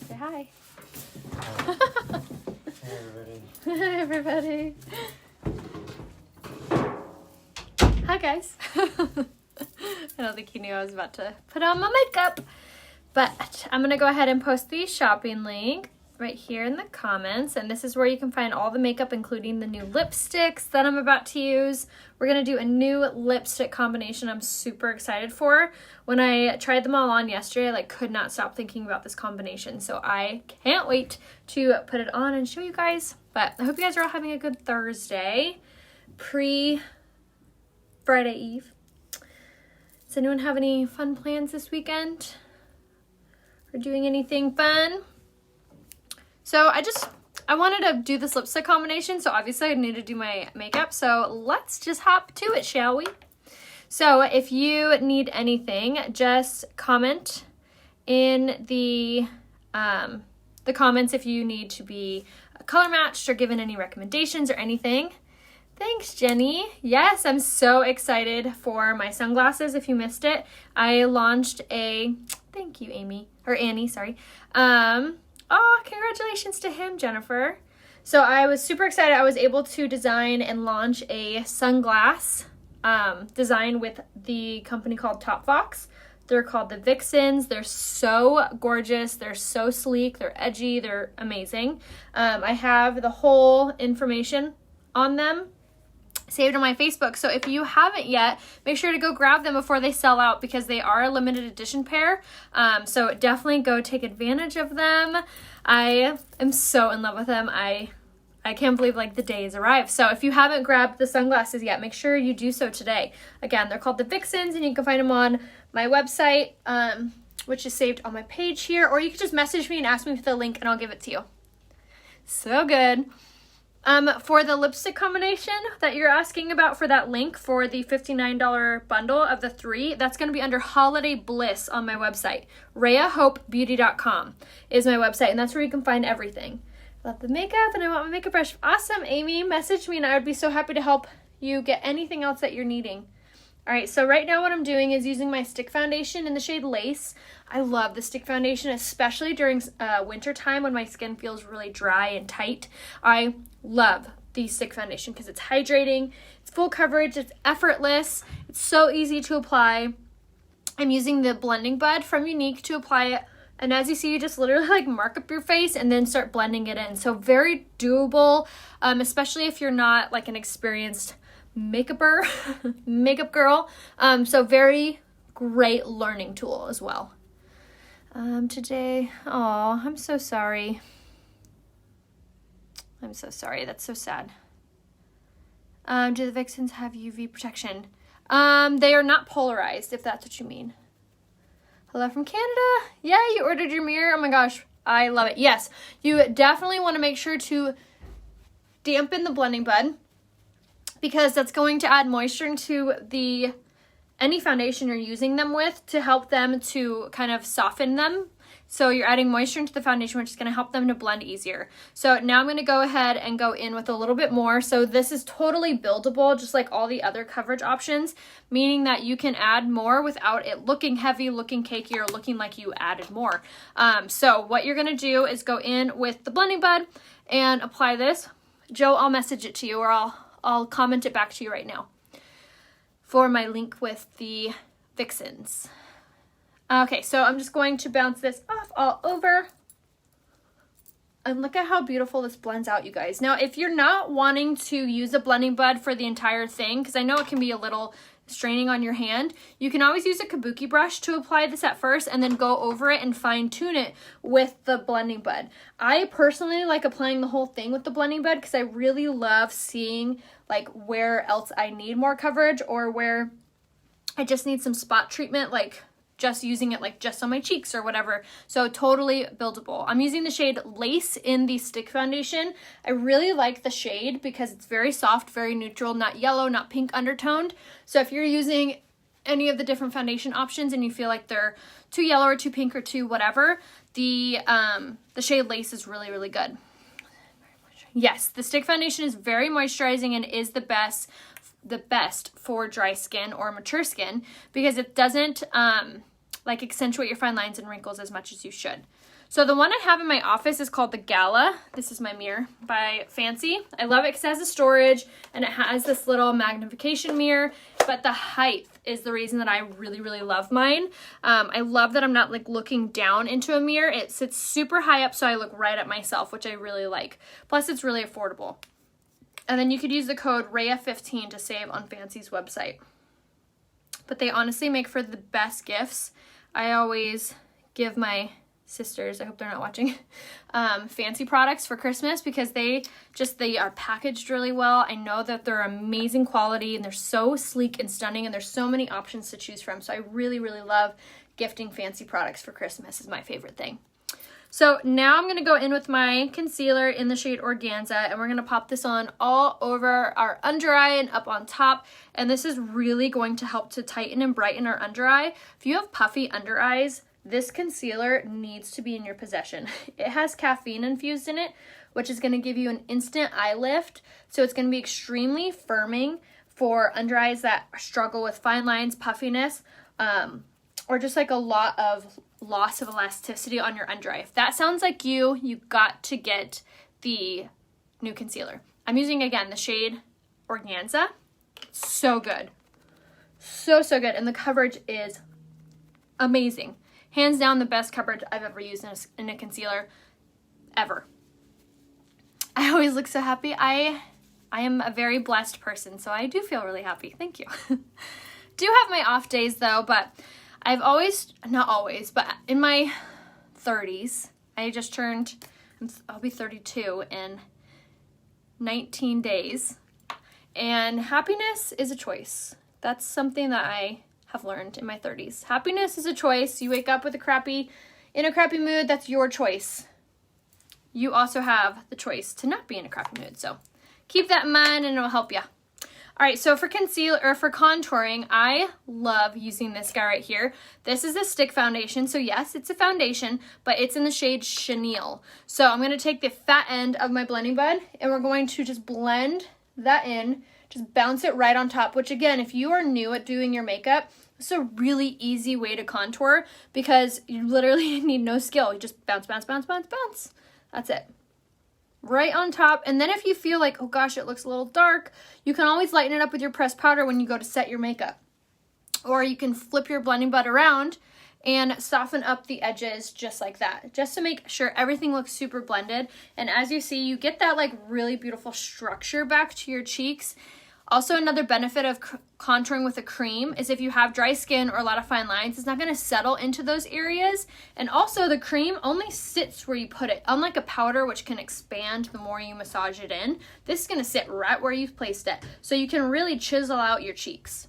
Say hi. Hey, everybody. Hi, everybody. Hi, guys. I don't think he knew I was about to put on my makeup. But I'm going to go ahead and post the shopping link right here in the comments. And this is where you can find all the makeup, including the new lipsticks that I'm about to use. We're going to do a new lipstick combination I'm super excited for. When I tried them all on yesterday, I could not stop thinking about this combination. So I can't wait to put it on and show you guys. But I hope you guys are all having a good Thursday, pre-Friday Eve. Does anyone have any fun plans this weekend? Or doing anything fun? So I wanted to do this lipstick combination, so obviously I need to do my makeup. So let's just hop to it, shall we? So if you need anything, just comment in the comments if you need to be color matched or given any recommendations or anything. Thanks, Jenny. Yes, I'm so excited for my sunglasses. If you missed it, I launched thank you, Annie, sorry. Congratulations to him, Jennifer. So I was super excited. I was able to design and launch a sunglass design with the company called Topfox. They're called the Vixens. They're so gorgeous. They're so sleek. They're edgy. They're amazing. I have the whole information on them saved on my Facebook. So if you haven't yet, make sure to go grab them before they sell out because they are a limited edition pair. So definitely go take advantage of them. I am so in love with them. I can't believe the day has arrived. So if you haven't grabbed the sunglasses yet, make sure you do so today. Again, they're called the Vixens and you can find them on my website, which is saved on my page here, or you can just message me and ask me for the link and I'll give it to you. So good. For the lipstick combination that you're asking about for that link for the $59 bundle of the 3, that's going to be under Holiday Bliss on my website. RheaHopeBeauty.com is my website, and that's where you can find everything. I love the makeup, and I want my makeup brush. Awesome, Amy. Message me, and I would be so happy to help you get anything else that you're needing. All right, so right now what I'm doing is using my stick foundation in the shade Lace. I love the stick foundation, especially during winter time when my skin feels really dry and tight. I love the stick foundation because it's hydrating, it's full coverage, it's effortless, it's so easy to apply. I'm using the blending bud from Younique to apply it. And as you see, you just literally mark up your face and then start blending it in. So very doable, especially if you're not an experienced makeup girl. So very great learning tool as well. Today, I'm so sorry. I'm so sorry. That's so sad. Do the Vixens have UV protection? They are not polarized, if that's what you mean. Hello from Canada. Yeah, you ordered your mirror. Oh my gosh, I love it. Yes, you definitely want to make sure to dampen the blending bud because that's going to add moisture into any foundation you're using them with to help them to kind of soften them. So you're adding moisture into the foundation, which is going to help them to blend easier. So now I'm going to go ahead and go in with a little bit more. So this is totally buildable, just like all the other coverage options, meaning that you can add more without it looking heavy, looking cakey, or looking like you added more. So what you're going to do is go in with the blending bud and apply this. Joe, I'll message it to you, or I'll comment it back to you right now for my link with the Vixens. Okay, so I'm just going to bounce this off all over. And look at how beautiful this blends out, you guys. Now, if you're not wanting to use a blending bud for the entire thing, because I know it can be a little straining on your hand, you can always use a kabuki brush to apply this at first and then go over it and fine tune it with the blending bud. I personally like applying the whole thing with the blending bud because I really love seeing where else I need more coverage or where I just need some spot treatment, just using it just on my cheeks or whatever. So totally buildable. I'm using the shade Lace in the stick foundation. I really like the shade because it's very soft, very neutral, not yellow, not pink undertoned. So if you're using any of the different foundation options and you feel like they're too yellow or too pink or too whatever, the shade Lace is really, really good. Yes, the stick foundation is very moisturizing and is the best for dry skin or mature skin because it doesn't like accentuate your fine lines and wrinkles as much as you should. So the one I have in my office is called the Gala. This is my mirror by Fancy. I love it because it has the storage and it has this little magnification mirror, but the height is the reason that I really, really love mine. I love that I'm not like looking down into a mirror. It sits super high up so I look right at myself, which I really like. Plus it's really affordable. And then you could use the code RAYA15 to save on Fancy's website. But they honestly make for the best gifts. I always give my sisters, I hope they're not watching, Fancy products for Christmas because they are packaged really well. I know that they're amazing quality and they're so sleek and stunning and there's so many options to choose from. So I really, really love gifting Fancy products for Christmas is my favorite thing. So now I'm going to go in with my concealer in the shade Organza and we're going to pop this on all over our under eye and up on top. And this is really going to help to tighten and brighten our under eye. If you have puffy under eyes, this concealer needs to be in your possession. It has caffeine infused in it, which is going to give you an instant eye lift. So it's going to be extremely firming for under eyes that struggle with fine lines, puffiness, or just like a lot of loss of elasticity on your under eye. If that sounds like you got to get the new concealer. I'm using, again, the shade Organza. So good. So good. And the coverage is amazing. Hands down the best coverage I've ever used in a concealer ever. I always look so happy. I am a very blessed person, so I do feel really happy. Thank you. Do have my off days though, but I've always, not always, but in my 30s, I just turned, I'll be 32 in 19 days. And happiness is a choice. That's something that I have learned in my 30s. Happiness is a choice. You wake up with in a crappy mood, that's your choice. You also have the choice to not be in a crappy mood. So keep that in mind and it'll help you. All right, so for concealer or for contouring, I love using this guy right here. This is a stick foundation. So yes, it's a foundation, but it's in the shade Chenille. So I'm going to take the fat end of my blending bud and we're going to just blend that in. Just bounce it right on top, which again, if you are new at doing your makeup, it's a really easy way to contour because you literally need no skill. You just bounce, bounce, bounce, bounce, bounce. That's it. Right on top. And then if you feel like, oh gosh, it looks a little dark, you can always lighten it up with your pressed powder when you go to set your makeup. Or you can flip your blending bud around and soften up the edges just like that, just to make sure everything looks super blended. And as you see, you get that like really beautiful structure back to your cheeks. Also, another benefit of contouring with a cream is if you have dry skin or a lot of fine lines, it's not going to settle into those areas. And also, the cream only sits where you put it. Unlike a powder, which can expand the more you massage it in, this is going to sit right where you've placed it. So you can really chisel out your cheeks.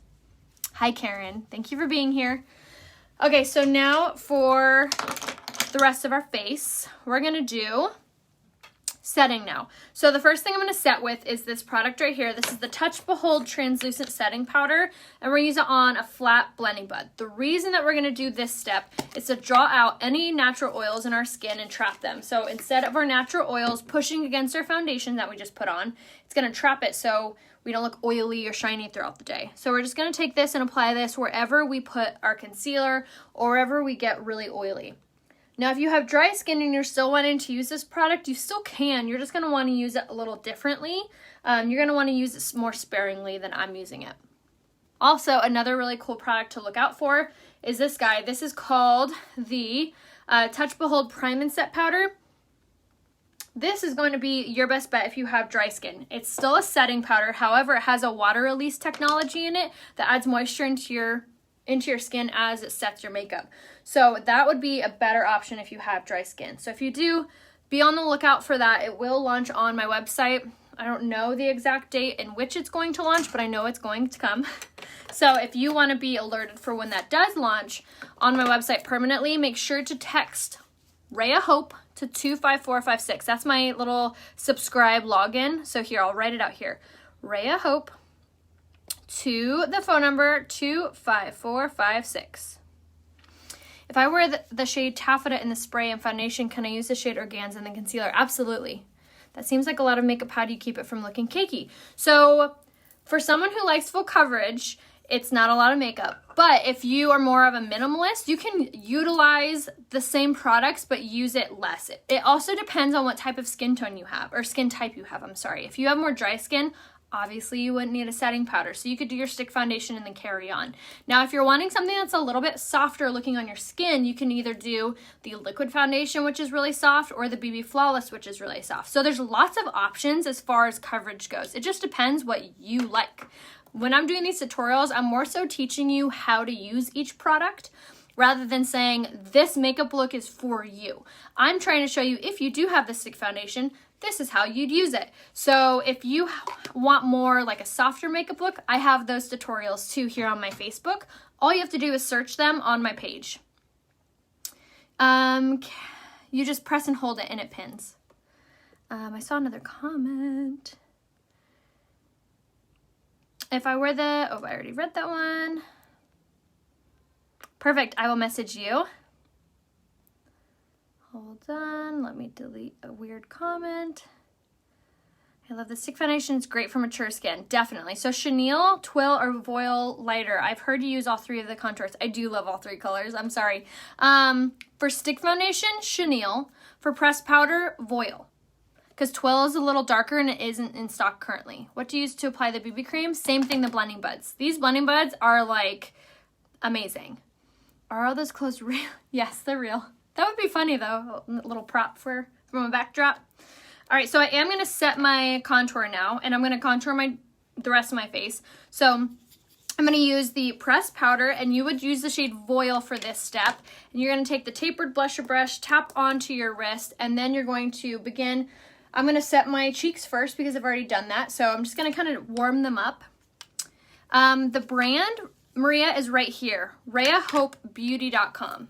Hi, Karen. Thank you for being here. Okay, so now for the rest of our face, we're going to do setting now. So the first thing I'm going to set with is this product right here. This is the Touch Behold Translucent Setting Powder, and we're going to use it on a flat blending bud. The reason that we're going to do this step is to draw out any natural oils in our skin and trap them. So instead of our natural oils pushing against our foundation that we just put on, it's going to trap it so we don't look oily or shiny throughout the day. So we're just going to take this and apply this wherever we put our concealer or wherever we get really oily. Now, if you have dry skin and you're still wanting to use this product, you still can. You're just going to want to use it a little differently. You're going to want to use it more sparingly than I'm using it. Also, another really cool product to look out for is this guy. This is called the Touch Behold Prime and Set Powder. This is going to be your best bet if you have dry skin. It's still a setting powder. However, it has a water release technology in it that adds moisture into your skin as it sets your makeup. So that would be a better option if you have dry skin. So if you do, be on the lookout for that. It will launch on my website. I don't know the exact date in which it's going to launch, but I know it's going to come. So if you want to be alerted for when that does launch on my website permanently, make sure to text Raya Hope to 25456. That's my little subscribe login. So here, I'll write it out here. Raya Hope to the phone number 25456. If I wear the shade Taffeta in the spray and foundation, can I use the shade Organza in the concealer? Absolutely. That seems like a lot of makeup. How do you keep it from looking cakey? So for someone who likes full coverage, it's not a lot of makeup. But if you are more of a minimalist, you can utilize the same products but use it less. It also depends on what type of skin tone you have, or skin type you have, I'm sorry. If you have more dry skin, obviously you wouldn't need a setting powder, so you could do your stick foundation and then carry on. Now, if you're wanting something that's a little bit softer looking on your skin, you can either do the liquid foundation, which is really soft, or the BB Flawless, which is really soft. So there's lots of options as far as coverage goes. It just depends what you like. When I'm doing these tutorials, I'm more so teaching you how to use each product rather than saying this makeup look is for you. I'm trying to show you, if you do have the stick foundation, this is how you'd use it. So if you want more like a softer makeup look, I have those tutorials too here on my Facebook. All you have to do is search them on my page. You just press and hold it and it pins. I saw another comment. If I wear the, oh, I already read that one. Perfect, I will message you. Hold on, let me delete a weird comment. I love the stick foundation, it's great for mature skin, definitely. So chenille, twill, or voile lighter. I've heard you use all three of the contours. I do love all three colors, I'm sorry. For stick foundation, chenille. For pressed powder, voile. Because twill is a little darker and it isn't in stock currently. What to use to apply the BB cream? Same thing, the blending buds. These blending buds are like amazing. Are all those clothes real? Yes, they're real. That would be funny though, a little prop from a backdrop. All right, so I am gonna set my contour now, and I'm gonna contour the rest of my face. So I'm gonna use the pressed powder, and you would use the shade Voile for this step. And you're gonna take the tapered blusher brush, tap onto your wrist, and then you're going to begin. I'm gonna set my cheeks first because I've already done that. So I'm just gonna kind of warm them up. The brand, Maria, is right here, RheaHopeBeauty.com.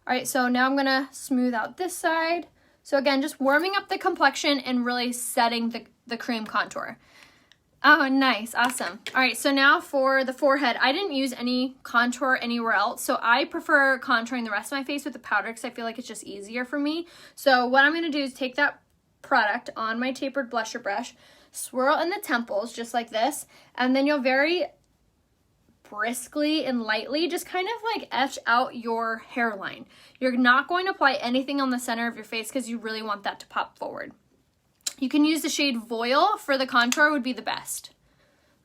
All right, so now I'm gonna smooth out this side. So again, just warming up the complexion and really setting the cream contour. Oh, nice, awesome. All right, so now for the forehead, I didn't use any contour anywhere else, so I prefer contouring the rest of my face with the powder because I feel like it's just easier for me. So what I'm gonna do is take that product on my tapered blusher brush, swirl in the temples just like this, and then you'll very briskly and lightly just kind of like etch out your hairline. You're not going to apply anything on the center of your face because you really want that to pop forward. You can use the shade Voile for the contour, would be the best.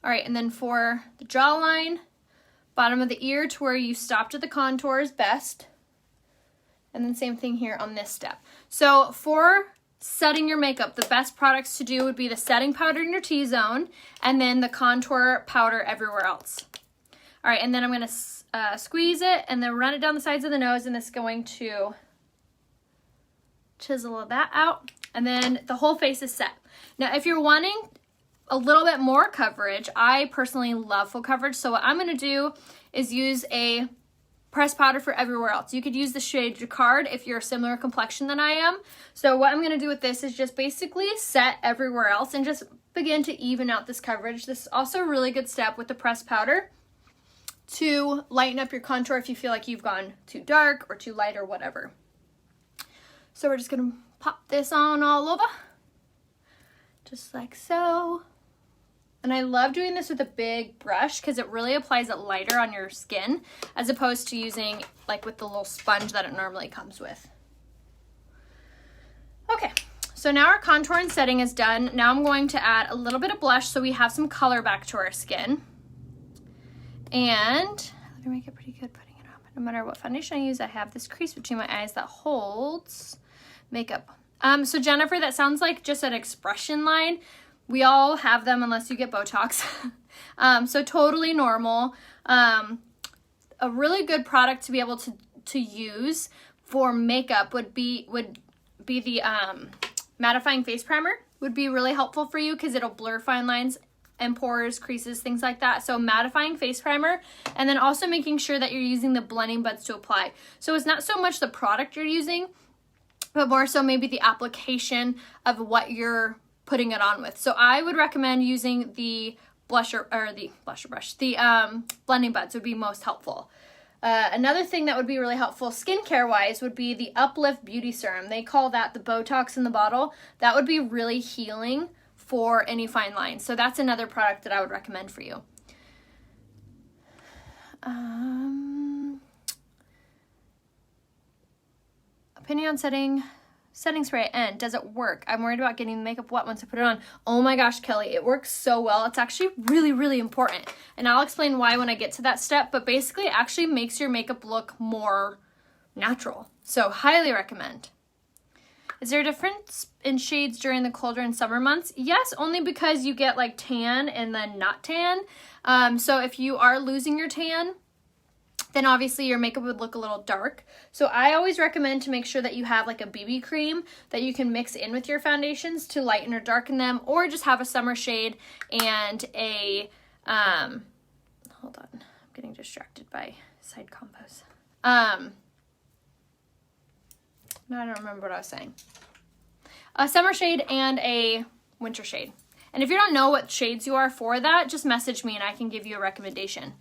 All right, and then for the jawline, bottom of the ear to where you stopped at the contour is best. And then same thing here on this step. So for setting your makeup, the best products to do would be the setting powder in your T-zone and then the contour powder everywhere else. All right, and then I'm going to squeeze it and then run it down the sides of the nose, and it's going to chisel that out, and then the whole face is set. Now, if you're wanting a little bit more coverage, I personally love full coverage, so what I'm going to do is use a pressed powder for everywhere else. You could use the shade Jacquard if you're a similar complexion than I am. So what I'm going to do with this is just basically set everywhere else and just begin to even out this coverage. This is also a really good step with the pressed powder to lighten up your contour if you feel like you've gone too dark or too light or whatever. So we're just gonna pop this on all over, just like so. And I love doing this with a big brush because it really applies it lighter on your skin as opposed to using like with the little sponge that it normally comes with. Okay, so now our contour and setting is done. Now I'm going to add a little bit of blush so we have some color back to our skin. And let me make it pretty good putting it on. No matter what foundation I use, I have this crease between my eyes that holds makeup. So Jennifer, that sounds like just an expression line. We all have them unless you get Botox. So totally normal. A really good product to be able to use for makeup would be the mattifying face primer. Would be really helpful for you because it'll blur fine lines and pores, creases, things like that. So mattifying face primer, and then also making sure that you're using the blending buds to apply. So it's not so much the product you're using, but more so maybe the application of what you're putting it on with. So I would recommend using the blusher, or the blusher brush, the blending buds would be most helpful. Another thing that would be really helpful skincare wise would be the Uplift Beauty Serum. They call that the Botox in the bottle. That would be really healing for any fine lines. So that's another product that I would recommend for you. Opinion on setting spray at end. Does it work? I'm worried about getting the makeup wet once I put it on. Oh my gosh, Kelly, it works so well. It's actually really, really important. And I'll explain why when I get to that step, but basically it actually makes your makeup look more natural. So highly recommend. Is there a difference in shades during the colder and summer months? Yes, only because you get like tan and then not tan. So if you are losing your tan, then obviously your makeup would look a little dark. So I always recommend to make sure that you have like a BB cream that you can mix in with your foundations to lighten or darken them, or just have a summer shade and a, hold on, I'm getting distracted by side combos. No, I don't remember what I was saying. A summer shade and a winter shade. And if you don't know what shades you are for that, just message me and I can give you a recommendation.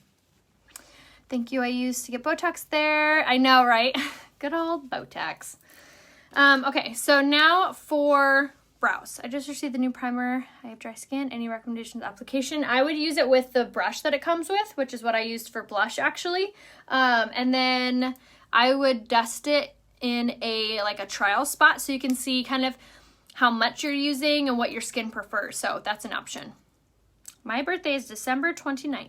Thank you, I used to get Botox there. I know, right? Good old Botox. Okay, so now for brows. I just received the new primer. I have dry skin. Any recommendations application? I would use it with the brush that it comes with, which is what I used for blush actually. And then I would dust it in a trial spot so you can see kind of how much you're using and what your skin prefers. So that's an option. My birthday is December 29th.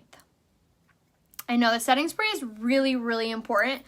I know the setting spray is really, really important,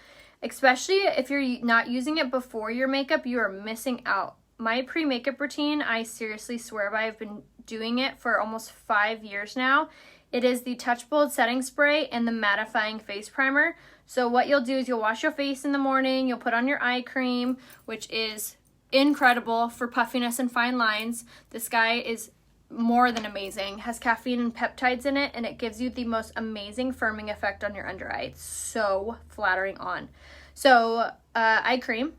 especially if you're not using it before your makeup, you are missing out. My pre-makeup routine, I seriously swear by, I've been doing it for almost 5 years now. It is the Touch Bold setting spray and the mattifying face primer. So what you'll do is you'll wash your face in the morning, you'll put on your eye cream, which is incredible for puffiness and fine lines. This guy is more than amazing. Has caffeine and peptides in it, and it gives you the most amazing firming effect on your under eye. It's so flattering on. So eye cream,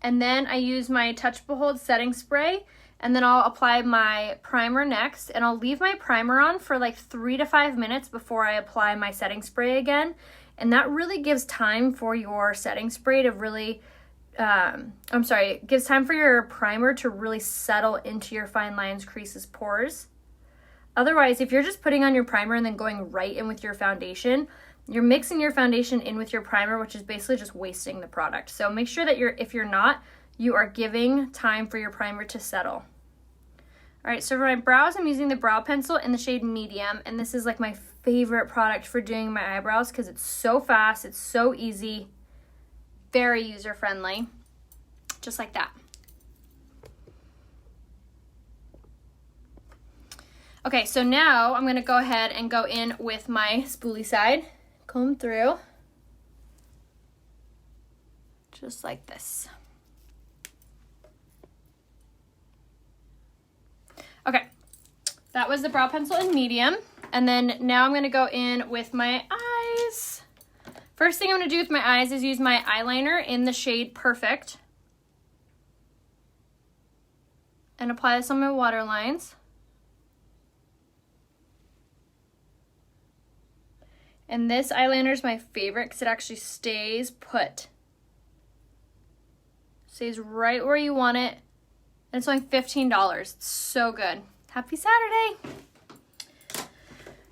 and then I use my Touch Bold setting spray, and then I'll apply my primer next, and I'll leave my primer on for like 3 to 5 minutes before I apply my setting spray again. And that really gives time for your setting spray to really it gives time for your primer to really settle into your fine lines, creases, pores. Otherwise, if you're just putting on your primer and then going right in with your foundation, you're mixing your foundation in with your primer, which is basically just wasting the product. So make sure that if you're not, you are giving time for your primer to settle. All right, so for my brows, I'm using the brow pencil in the shade medium, and this is like my favorite product for doing my eyebrows because it's so fast, it's so easy, very user-friendly, just like that. Okay, so now I'm going to go ahead and go in with my spoolie side, comb through, just like this. Okay, that was the brow pencil in medium, and then now I'm going to go in with my eyes. First thing I'm going to do with my eyes is use my eyeliner in the shade Perfect and apply this on my waterlines. And this eyeliner is my favorite because it actually stays put. Stays right where you want it. And it's only $15. It's so good. Happy Saturday.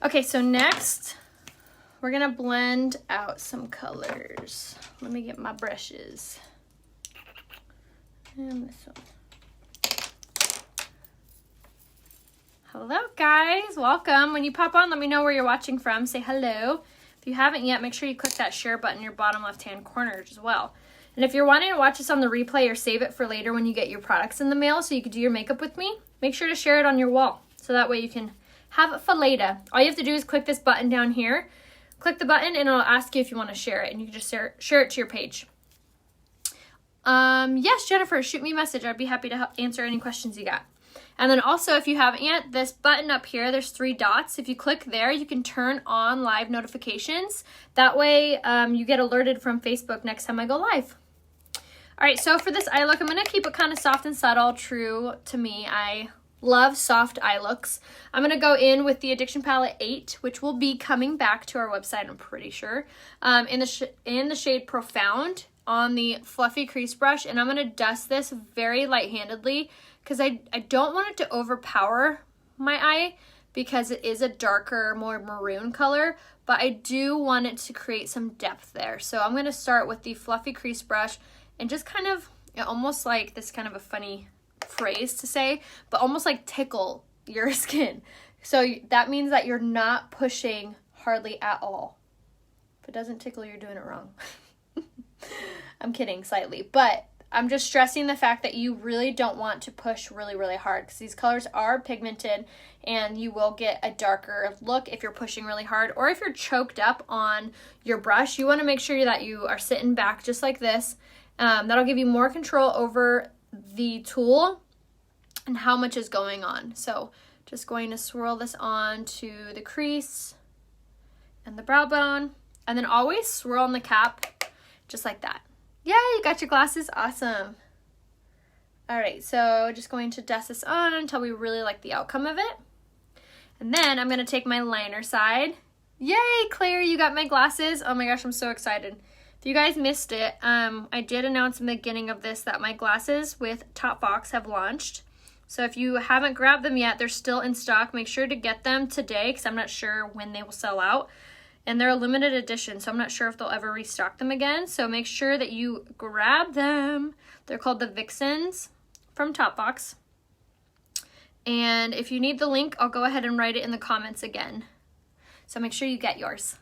Okay, so next we're gonna blend out some colors. Let me get my brushes. And this one. Hello guys, welcome. When you pop on, let me know where you're watching from. Say hello. If you haven't yet, make sure you click that share button in your bottom left-hand corner as well. And if you're wanting to watch this on the replay or save it for later when you get your products in the mail so you can do your makeup with me, make sure to share it on your wall so that way you can have it for later. All you have to do is click this button down here. Click the button and it'll ask you if you want to share it, and you can just share it to your page. Yes, Jennifer, shoot me a message. I'd be happy to help answer any questions you got. And then also, if you haven't yet, this button up here, there's 3 dots. If you click there, you can turn on live notifications. That way you get alerted from Facebook next time I go live. All right, so for this eye look, I'm going to keep it kind of soft and subtle, true to me. I love soft eye looks. I'm going to go in with the Addiction Palette 8, which will be coming back to our website, I'm pretty sure, in the shade Profound on the fluffy crease brush. And I'm going to dust this very light-handedly because I don't want it to overpower my eye, because it is a darker, more maroon color, but I do want it to create some depth there. So I'm going to start with the fluffy crease brush and just kind of, almost like, this kind of a funny phrase to say, but almost like tickle your skin. So that means that you're not pushing hardly at all. If it doesn't tickle, you're doing it wrong. I'm kidding slightly, but I'm just stressing the fact that you really don't want to push really, really hard, because these colors are pigmented and you will get a darker look if you're pushing really hard, or if you're choked up on your brush. You want to make sure that you are sitting back just like this. That'll give you more control over the tool and how much is going on. So just going to swirl this on to the crease and the brow bone, and then always swirl on the cap just like that. Yay, you got your glasses, awesome. All right, so just going to dust this on until we really like the outcome of it. And then I'm gonna take my liner side. Yay, Claire, you got my glasses. Oh my gosh, I'm so excited. If you guys missed it, I did announce in the beginning of this that my glasses with Top Box have launched. So if you haven't grabbed them yet, they're still in stock. Make sure to get them today, because I'm not sure when they will sell out. And they're a limited edition, so I'm not sure if they'll ever restock them again. So make sure that you grab them. They're called the Vixens from Top Box. And if you need the link, I'll go ahead and write it in the comments again. So make sure you get yours.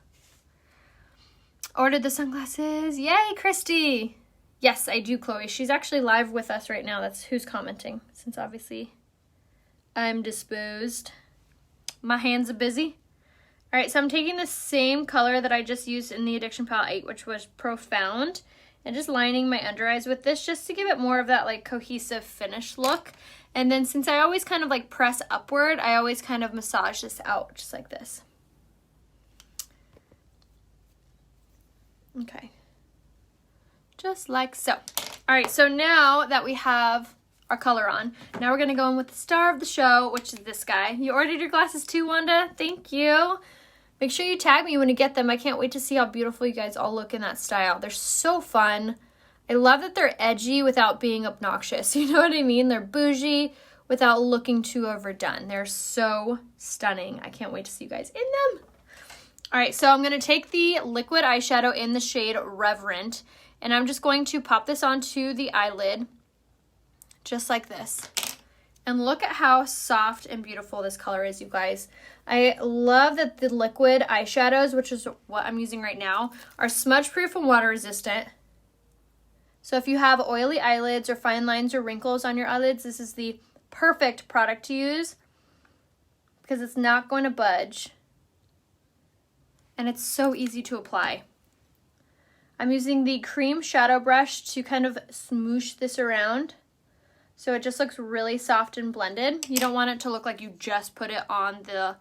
Ordered the sunglasses. Yay, Christy! Yes, I do, Chloe. She's actually live with us right now. That's who's commenting, since obviously I'm disposed. My hands are busy. All right, so I'm taking the same color that I just used in the Addiction Palette 8, which was Profound, and just lining my under eyes with this just to give it more of that like cohesive finish look. And then since I always kind of like press upward, I always kind of massage this out just like this. Okay. Just like so. All right, so now that we have our color on, now we're gonna go in with the star of the show, which is this guy. You ordered your glasses too, Wanda? Thank you. Make sure you tag me when you get them. I can't wait to see how beautiful you guys all look in that style. They're so fun. I love that they're edgy without being obnoxious. You know what I mean? They're bougie without looking too overdone. They're so stunning. I can't wait to see you guys in them. All right, so I'm gonna take the liquid eyeshadow in the shade Reverent, and I'm just going to pop this onto the eyelid, just like this. And look at how soft and beautiful this color is, you guys. I love that the liquid eyeshadows, which is what I'm using right now, are smudge proof and water resistant. So if you have oily eyelids or fine lines or wrinkles on your eyelids, this is the perfect product to use because it's not going to budge. And it's so easy to apply. I'm using the cream shadow brush to kind of smoosh this around, so it just looks really soft and blended. You don't want it to look like you just put it on the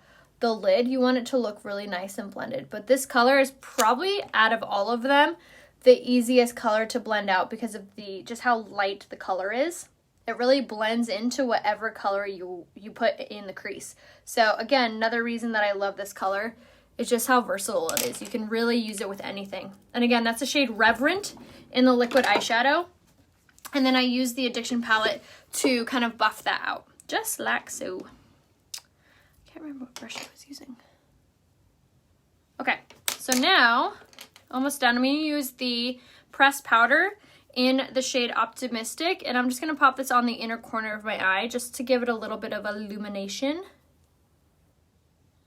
lid. You want it to look really nice and blended. But this color is probably, out of all of them, the easiest color to blend out because of just how light the color is. It really blends into whatever color you put in the crease. So again, another reason that I love this color is just how versatile it is. You can really use it with anything. And again, that's the shade Reverent in the liquid eyeshadow. And then I use the Addiction palette to kind of buff that out, just like so. I can't remember what brush I was using. Okay, so now, almost done. I'm gonna use the pressed powder in the shade Optimistic, and I'm just gonna pop this on the inner corner of my eye just to give it a little bit of illumination.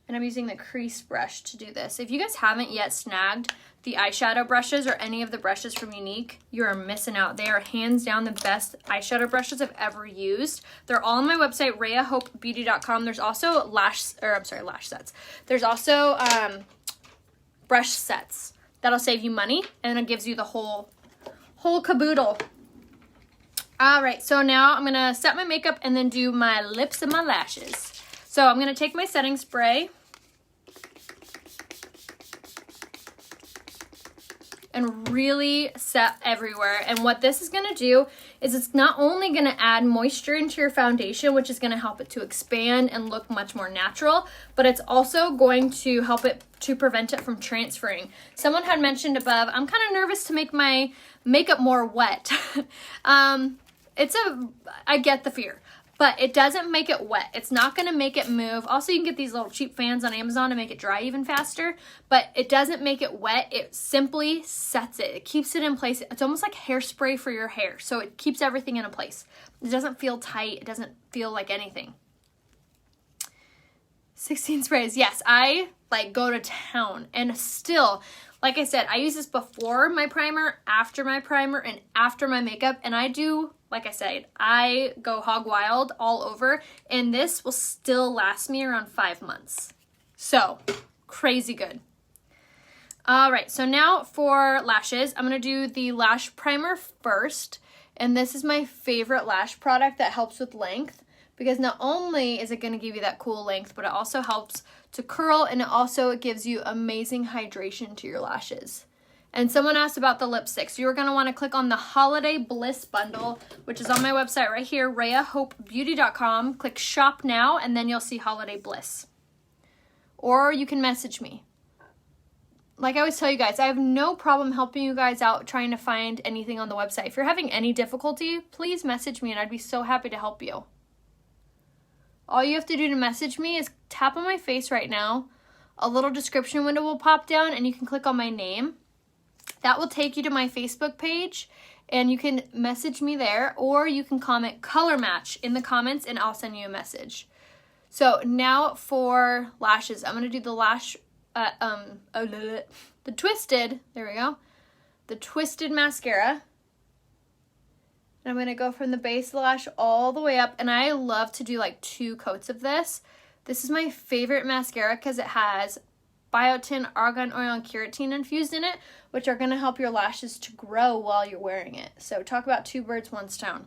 And I'm using the crease brush to do this. If you guys haven't yet snagged the eyeshadow brushes or any of the brushes from Younique, you're missing out. They are hands down the best eyeshadow brushes I've ever used. They're all on my website, RheaHopeBeauty.com. There's also lash sets. There's also brush sets. That'll save you money, and it gives you the whole caboodle. All right, so now I'm gonna set my makeup and then do my lips and my lashes. So I'm gonna take my setting spray and really set everywhere. And what this is gonna do is it's not only gonna add moisture into your foundation, which is gonna help it to expand and look much more natural, but it's also going to help it to prevent it from transferring. Someone had mentioned above, I'm kind of nervous to make my makeup more wet. I get the fear. but it doesn't make it wet. It's not going to make it move. Also, you can get these little cheap fans on Amazon to make it dry even faster, but it doesn't make it wet. It simply sets it. It keeps it in place. It's almost like hairspray for your hair, so it keeps everything in a place. It doesn't feel tight. It doesn't feel like anything. 16 sprays. Yes, I like go to town, and still, like I said, I use this before my primer, after my primer, and after my makeup, and I do, like I said, I go hog wild all over, and this will still last me around 5 months. So, crazy good. All right, so now for lashes, I'm going to do the lash primer first, and this is my favorite lash product that helps with length, because not only is it going to give you that cool length, but it also helps to curl, and it also gives you amazing hydration to your lashes. And someone asked about the lipsticks. You're going to want to click on the Holiday Bliss bundle, which is on my website right here, RheaHopeBeauty.com. Click shop now, and then you'll see Holiday Bliss. Or you can message me. Like I always tell you guys, I have no problem helping you guys out trying to find anything on the website. If you're having any difficulty, please message me, and I'd be so happy to help you. All you have to do to message me is tap on my face right now. A little description window will pop down, and you can click on my name. That will take you to my Facebook page, and you can message me there, or you can comment color match in the comments, and I'll send you a message. So now for lashes, I'm going to do the lash, the Twisted, there we go, the Twisted mascara. And I'm going to go from the base of the lash all the way up. And I love to do like 2 coats of this. This is my favorite mascara because it has biotin, argan oil, and keratin infused in it, which are going to help your lashes to grow while you're wearing it. So talk about 2 birds, 1 stone.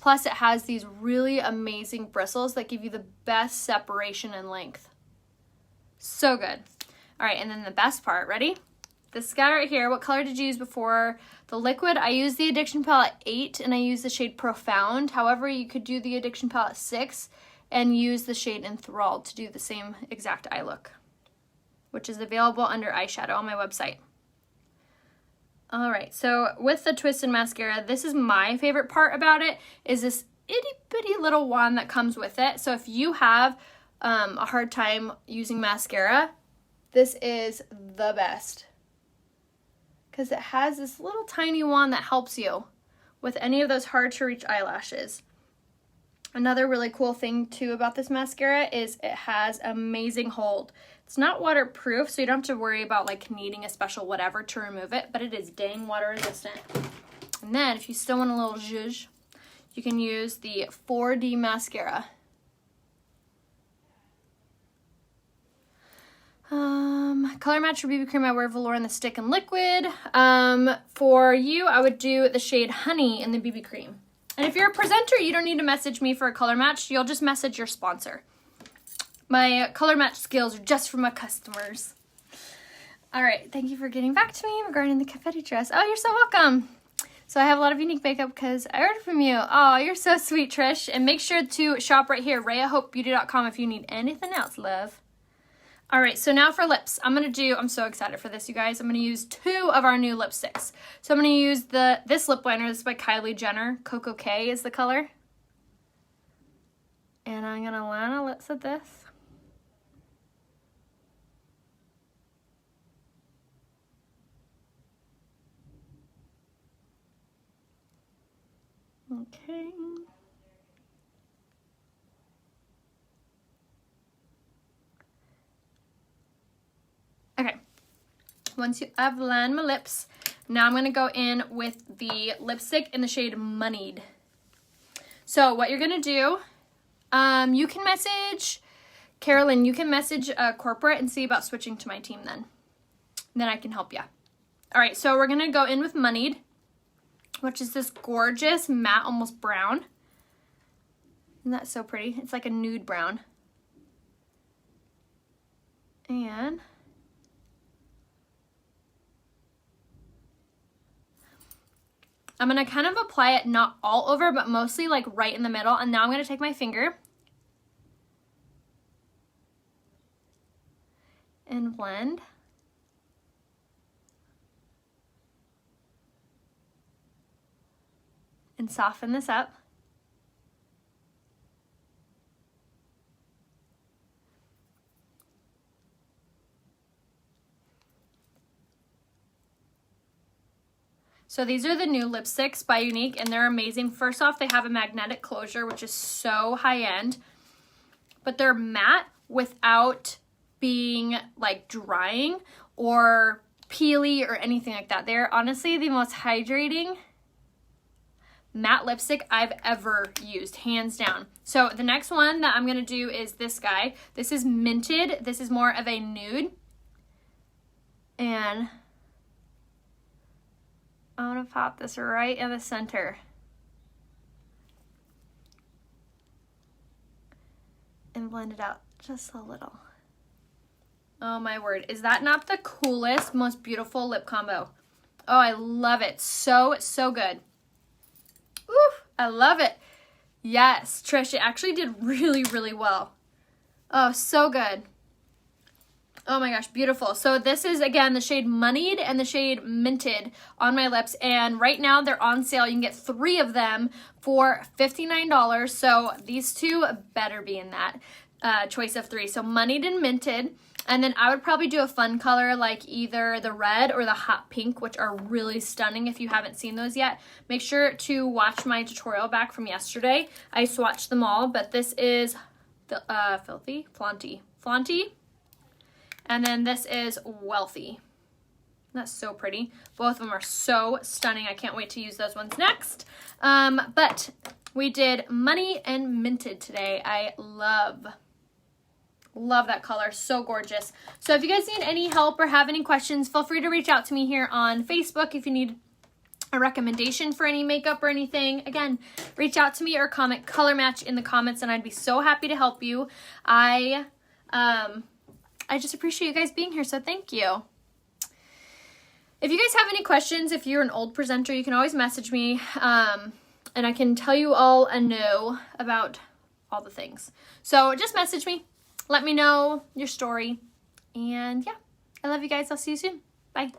Plus it has these really amazing bristles that give you the best separation and length. So good. All right, and then the best part, ready? This guy right here, what color did you use before the liquid? I used the Addiction Palette 8, and I used the shade Profound. However, you could do the Addiction Palette 6 and use the shade Enthralled to do the same exact eye look, which is available under eyeshadow on my website. All right, so with the Twisted mascara, this is my favorite part about it, is this itty-bitty little wand that comes with it. So if you have a hard time using mascara, this is the best, because it has this little tiny wand that helps you with any of those hard to reach eyelashes. Another really cool thing too about this mascara is it has amazing hold. It's not waterproof, so you don't have to worry about like needing a special whatever to remove it, but it is dang water resistant. And then if you still want a little zhuzh, you can use the 4D mascara. Color match for BB cream, I wear Velour in the stick and liquid. For you, I would do the shade Honey in the BB cream. And if you're a presenter, you don't need to message me for a color match. You'll just message your sponsor. My color match skills are just for my customers. All right, thank you for getting back to me regarding the confetti dress. Oh, you're so welcome. So I have a lot of unique makeup because I ordered from you. Oh, you're so sweet, Trish. And make sure to shop right here, RheaHopeBeauty.com, if you need anything else, love. All right, so now for lips. I'm so excited for this, you guys. I'm going to use 2 of our new lipsticks. So I'm going to use this lip liner. This is by Kylie Jenner. Coco K is the color. And I'm going to line our lips with this. Okay. Okay, once I've lined my lips, now I'm going to go in with the lipstick in the shade Moneyed. So what you're going to do, you can message, Carolyn, you can message corporate and see about switching to my team then. And then I can help you. All right, so we're going to go in with Moneyed, which is this gorgeous matte, almost brown. Isn't that so pretty? It's like a nude brown. And I'm going to kind of apply it not all over, but mostly like right in the middle. And now I'm going to take my finger and blend. And soften this up. So these are the new lipsticks by Younique, and they're amazing. First off, they have a magnetic closure, which is so high-end. But they're matte without being like drying or peely or anything like that. They're honestly the most hydrating matte lipstick I've ever used, hands down. So the next one that I'm going to do is this guy. This is Minted. This is more of a nude. And I'm going to pop this right in the center. And blend it out just a little. Oh my word. Is that not the coolest, most beautiful lip combo? Oh, I love it. So, so good. Ooh, I love it. Yes, Trish, it actually did really, really well. Oh, so good. Oh my gosh, beautiful. So this is, again, the shade Moneyed and the shade Minted on my lips. And right now they're on sale. You can get 3 of them for $59. So these two better be in that choice of 3. So Moneyed and Minted. And then I would probably do a fun color like either the red or the hot pink, which are really stunning if you haven't seen those yet. Make sure to watch my tutorial back from yesterday. I swatched them all, but this is Flaunty. And then this is Wealthy. That's so pretty. Both of them are so stunning. I can't wait to use those ones next. But we did Money and Minted today. I love that color. So gorgeous. So if you guys need any help or have any questions, feel free to reach out to me here on Facebook if you need a recommendation for any makeup or anything. Again, reach out to me or comment color match in the comments and I'd be so happy to help you. I just appreciate you guys being here, so thank you. If you guys have any questions, if you're an old presenter, you can always message me, and I can tell you all a no about all the things. So just message me. Let me know your story. And yeah, I love you guys. I'll see you soon. Bye.